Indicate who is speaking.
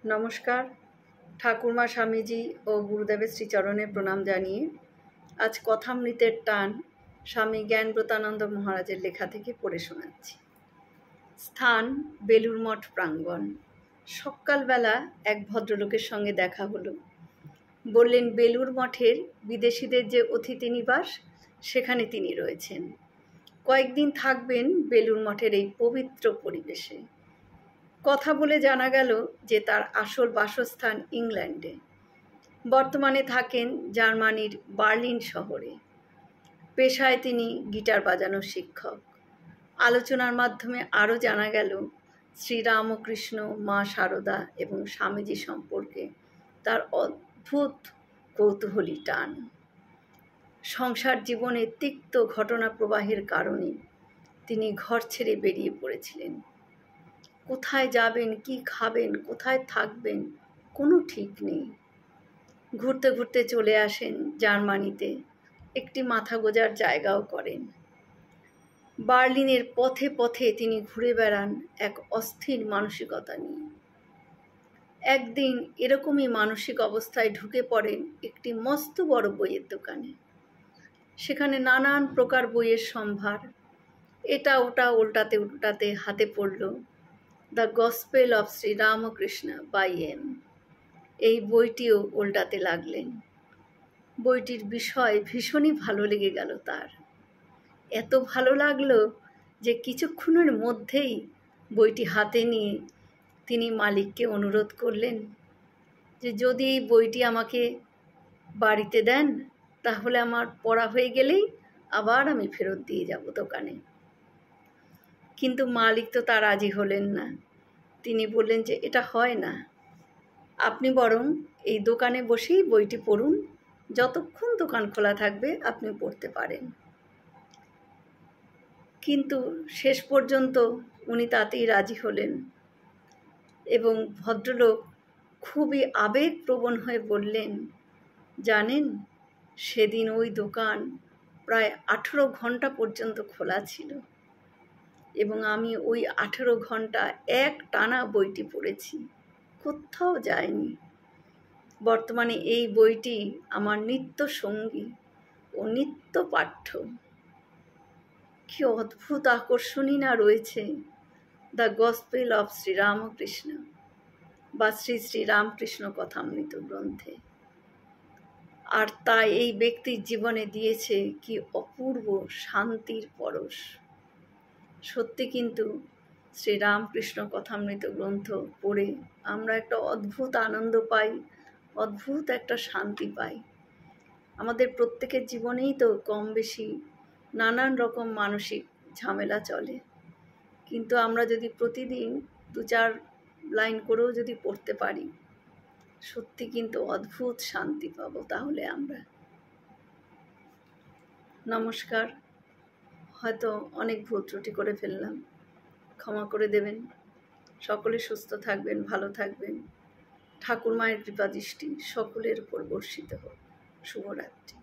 Speaker 1: নমস্কার। ঠাকুরমা স্বামীজি ও গুরুদেবের শ্রীচরণে প্রণাম জানিয়ে আজ কথামৃতের টান স্বামী জ্ঞানব্রতানন্দ মহারাজের লেখা থেকে পড়ে শোনাচ্ছি। স্থান বেলুড় মঠ প্রাঙ্গণ। সকালবেলা এক ভদ্রলোকের সঙ্গে দেখা হলো। বললেন বেলুড় মঠের বিদেশিদের যে অতিথি নিবাস সেখানে তিনি রয়েছেন, কয়েকদিন থাকবেন বেলুড় মঠের এই পবিত্র পরিবেশে। কথা বলে জানা গেল যে তার আসল বাসস্থান ইংল্যান্ডে, বর্তমানে থাকেন জার্মানির বার্লিন শহরে। পেশায় তিনি গিটার বাজানোর শিক্ষক। আলোচনার মাধ্যমে আরও জানা গেল শ্রীরামকৃষ্ণ, মা শারদা এবং স্বামীজি সম্পর্কে তার অদ্ভুত কৌতূহলী টান। সংসার জীবনে তিক্ত ঘটনা প্রবাহের কারণে তিনি ঘর ছেড়ে বেরিয়ে পড়েছিলেন। কোথায় যাবেন, কি খাবেন, কোথায় থাকবেন কোনো ঠিক নেই। ঘুরতে ঘুরতে চলে আসেন জার্মানিতে, একটি মাথা গোঁজার জায়গাও করেন। বার্লিনের পথে পথে তিনি ঘুরে বেড়ান এক অস্থির মানসিকতা নিয়ে। একদিন এরকমই মানসিক অবস্থায় ঢুকে পড়েন একটি মস্ত বড় বইয়ের দোকানে। সেখানে নানান প্রকার বইয়ের সম্ভার। এটা ওটা উল্টাতে উল্টাতে হাতে পড়ল the gospel of Sri Ramakrishna by M. এই বইটিও উল্টাতে লাগলেন। বইটির বিষয় ভীষণই ভালো লেগে গেল তার। এত ভালো লাগলো যে কিছুক্ষণের মধ্যেই বইটি হাতে নিয়ে তিনি মালিককে অনুরোধ করলেন যে যদি এই বইটি আমাকে বাড়িতে দেন তাহলে আমার পড়া হয়ে গেলেই আবার আমি ফেরত দিয়ে যাব দোকানে। কিন্তু মালিক তো তা রাজি হলেন না। তিনি বললেন যে এটা হয় না, আপনি বরং এই দোকানে বসেই বইটি পড়ুন, যতক্ষণ দোকান খোলা থাকবে আপনি পড়তে পারেন। কিন্তু শেষ পর্যন্ত উনি তাতেই রাজি হলেন এবং ভদ্রলোক খুবই আবেগপ্রবণ হয়ে বললেন, জানেন সেদিন ওই দোকান প্রায় 18 ঘন্টা পর্যন্ত খোলা ছিল এবং আমি ওই 18 ঘন্টা এক টানা বইটি পড়েছি, কোথাও যায়নি। বর্তমানে এই বইটি আমার নিত্য সঙ্গী ও নিত্য পাঠ্য। কি অদ্ভুত আকর্ষণই না রয়েছে দ্য গসপেল অফ শ্রীরামকৃষ্ণ বা শ্রী শ্রীরামকৃষ্ণ কথামৃত গ্রন্থে। আর তা এই ব্যক্তির জীবনে দিয়েছে কি অপূর্ব শান্তির পরশ। সত্যি কিন্তু শ্রীরামকৃষ্ণ কথামৃত গ্রন্থ পড়ে আমরা একটা অদ্ভুত আনন্দ পাই, অদ্ভুত একটা শান্তি পাই। আমাদের প্রত্যেকের জীবনেই তো কম বেশি নানান রকম মানসিক ঝামেলা চলে, কিন্তু আমরা যদি প্রতিদিন 2-4 লাইন করেও যদি পড়তে পারি, সত্যি কিন্তু অদ্ভুত শান্তি পাবো তাহলে আমরা। নমস্কার। হয়তো অনেক ভুল ত্রুটি করে ফেললাম, ক্ষমা করে দেবেন। সকলে সুস্থ থাকবেন, ভালো থাকবেন। ঠাকুর মায়ের কৃপাদৃষ্টি সকলের উপর বর্ষিত হোক। শুভরাত্রি।